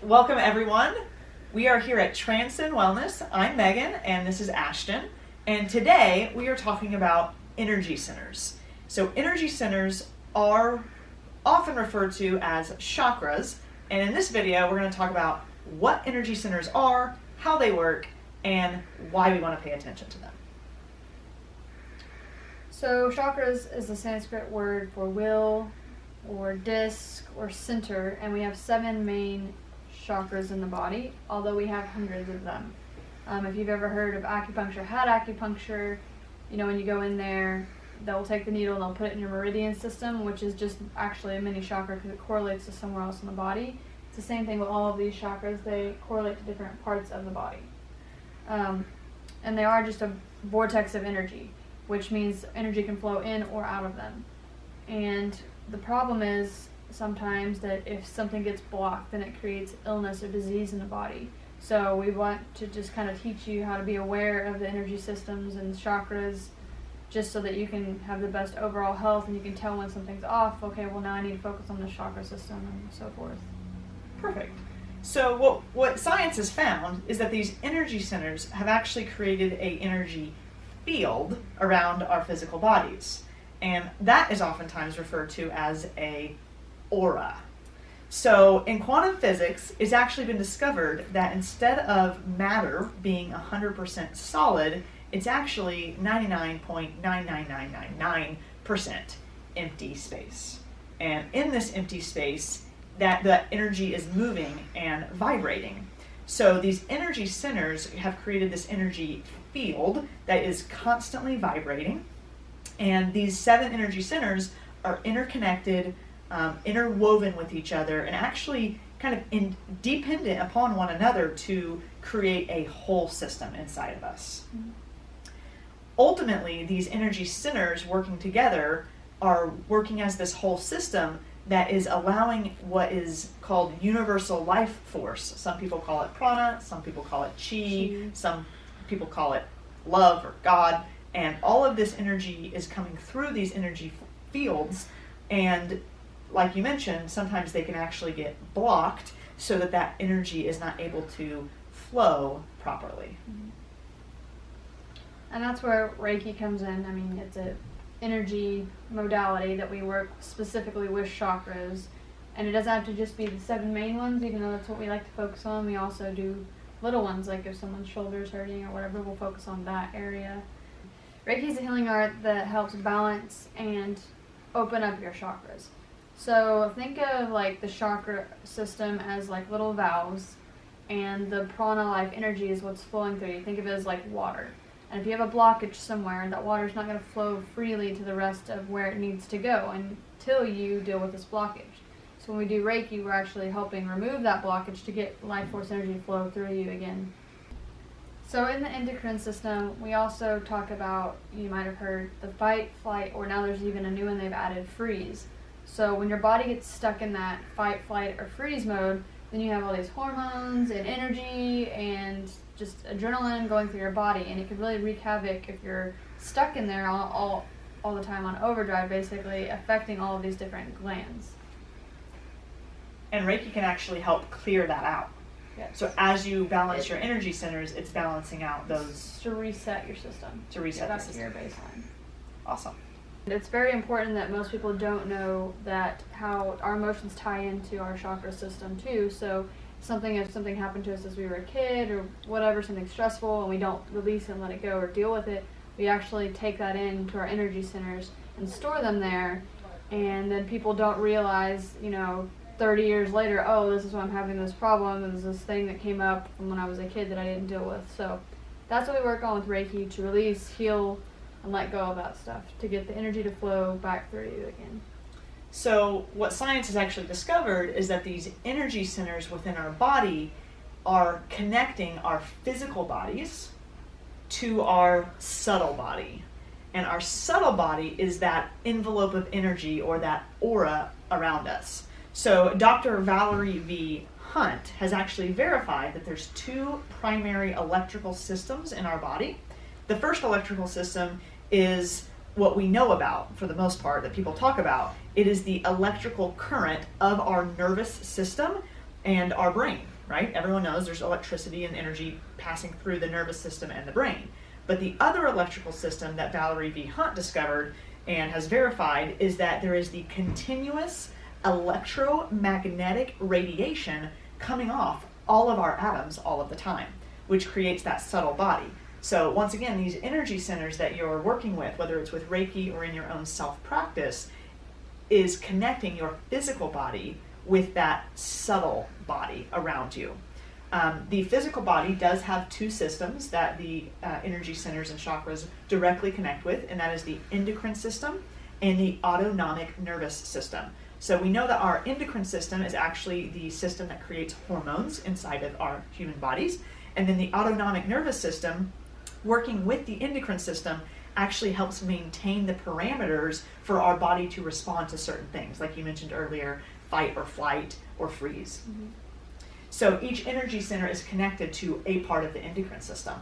Welcome everyone. We are here at Transcend Wellness. I'm Megan and this is Ashton. And today we are talking about energy centers. So energy centers are often referred to as chakras. And in this video, we're going to talk about what energy centers are, how they work, and why we want to pay attention to them. So chakras is the Sanskrit word for will, or disc, or center, and we have 7 main chakras in the body, although we have hundreds of them. If you've ever heard of acupuncture, had acupuncture, you know, when you go in there, they'll take the needle and they'll put it in your meridian system, which is just actually a mini chakra because it correlates to somewhere else in the body. It's the same thing with all of these chakras. They correlate to different parts of the body. And they are just a vortex of energy, which means energy can flow in or out of them. And the problem is sometimes that if something gets blocked, then it creates illness or disease in the body. So we want to just kind of teach you how to be aware of the energy systems and chakras, just so that you can have the best overall health and you can tell when something's off. Okay, well now I need to focus on the chakra system and so forth. Perfect. So what science has found is that these energy centers have actually created an energy field around our physical bodies. And that is oftentimes referred to as a aura. So in quantum physics, it's actually been discovered that instead of matter being 100% solid, it's actually 99.99999% empty space. And in this empty space, that energy is moving and vibrating. So these energy centers have created this energy field that is constantly vibrating. And these 7 energy centers are interconnected, interwoven with each other, and actually kind of dependent upon one another to create a whole system inside of us. Mm-hmm. Ultimately, these energy centers working together are working as this whole system that is allowing what is called universal life force. Some people call it prana, some people call it chi, some people call it love or God. And all of this energy is coming through these energy fields, and like you mentioned, sometimes they can actually get blocked so that that energy is not able to flow properly. Mm-hmm. And that's where Reiki comes in. I mean, it's an energy modality that we work specifically with chakras, and it doesn't have to just be the 7 main ones, even though that's what we like to focus on. We also do little ones, like if someone's shoulder's hurting or whatever, we'll focus on that area. Reiki is a healing art that helps balance and open up your chakras. So think of like the chakra system as like little valves, and the prana life energy is what's flowing through you. Think of it as like water. And if you have a blockage somewhere, that water is not going to flow freely to the rest of where it needs to go until you deal with this blockage. So when we do Reiki, we're actually helping remove that blockage to get life force energy to flow through you again. So in the endocrine system, we also talk about, you might have heard, the fight, flight, or now there's even a new one they've added, freeze. So when your body gets stuck in that fight, flight, or freeze mode, then you have all these hormones and energy and just adrenaline going through your body, and it can really wreak havoc if you're stuck in there all the time on overdrive, basically affecting all of these different glands. And Reiki can actually help clear that out. Yes. So as you balance your energy centers, it's balancing out those. To reset your system. To reset back the system. to your baseline. Awesome. It's very important that most people don't know that how our emotions tie into our chakra system too. So if something happened to us as we were a kid or whatever, something stressful, and we don't release it and let it go or deal with it, we actually take that into our energy centers and store them there. And then people don't realize, 30 years later, oh, this is why I'm having this problem. There's this thing that came up from when I was a kid that I didn't deal with. So that's what we work on with Reiki, to release, heal, and let go of that stuff, to get the energy to flow back through you again. So what science has actually discovered is that these energy centers within our body are connecting our physical bodies to our subtle body. And our subtle body is that envelope of energy, or that aura around us. So Dr. Valerie V. Hunt has actually verified that there's 2 primary electrical systems in our body. The first electrical system is what we know about, for the most part, that people talk about. It is the electrical current of our nervous system and our brain. right? Everyone knows there's electricity and energy passing through the nervous system and the brain. But the other electrical system that Valerie V. Hunt discovered and has verified is that there is the continuous electromagnetic radiation coming off all of our atoms all of the time, which creates that subtle body. So once again, these energy centers that you're working with, whether it's with Reiki or in your own self-practice, is connecting your physical body with that subtle body around you. The physical body does have two systems that the energy centers and chakras directly connect with, and that is the endocrine system and the autonomic nervous system. So we know that our endocrine system is actually the system that creates hormones inside of our human bodies, and then the autonomic nervous system, working with the endocrine system, actually helps maintain the parameters for our body to respond to certain things, like you mentioned earlier, fight or flight or freeze. Mm-hmm. So each energy center is connected to a part of the endocrine system.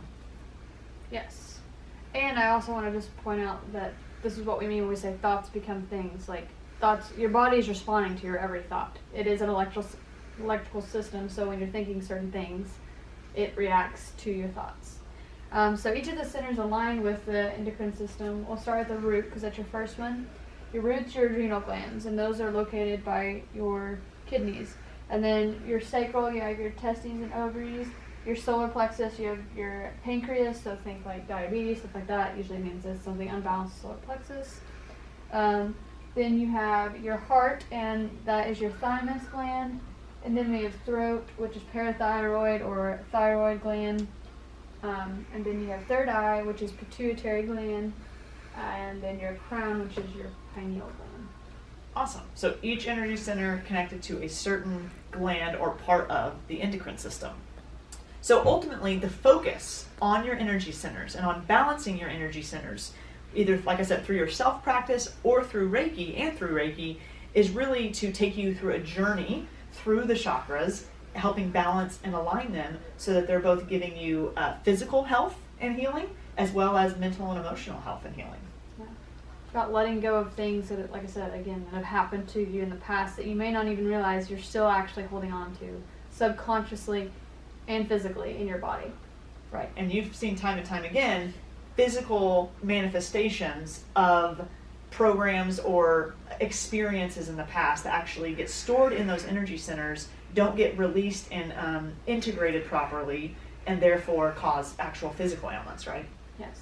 Yes. And I also want to just point out that this is what we mean when we say thoughts become things. Like thoughts, your body is responding to your every thought. It is an electrical system, so when you're thinking certain things, it reacts to your thoughts. So each of the centers align with the endocrine system. We'll start at the root because that's your first one. Your root's your adrenal glands, and those are located by your kidneys. And then your sacral, you have your testes and ovaries. Your solar plexus, you have your pancreas, so think like diabetes, stuff like that. Usually means it's something unbalanced solar plexus. Then you have your heart, and that is your thymus gland. And then we have throat, which is parathyroid or thyroid gland. And then you have third eye, which is pituitary gland. And then your crown, which is your pineal gland. Awesome. So each energy center connected to a certain gland or part of the endocrine system. So ultimately, the focus on your energy centers and on balancing your energy centers, either, like I said, through your self-practice or through Reiki, is really to take you through a journey through the chakras, helping balance and align them so that they're both giving you physical health and healing, as well as mental and emotional health and healing. About letting go of things that, like I said, again, that have happened to you in the past that you may not even realize you're still actually holding on to subconsciously and physically in your body. Right, and you've seen time and time again physical manifestations of programs or experiences in the past that actually get stored in those energy centers, don't get released and integrated properly, and therefore cause actual physical ailments, right? Yes.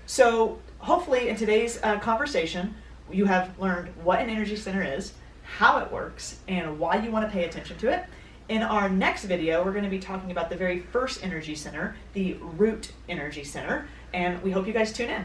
So hopefully in today's conversation, you have learned what an energy center is, how it works, and why you want to pay attention to it. In our next video, we're going to be talking about the very first energy center, the root energy center, and we hope you guys tune in.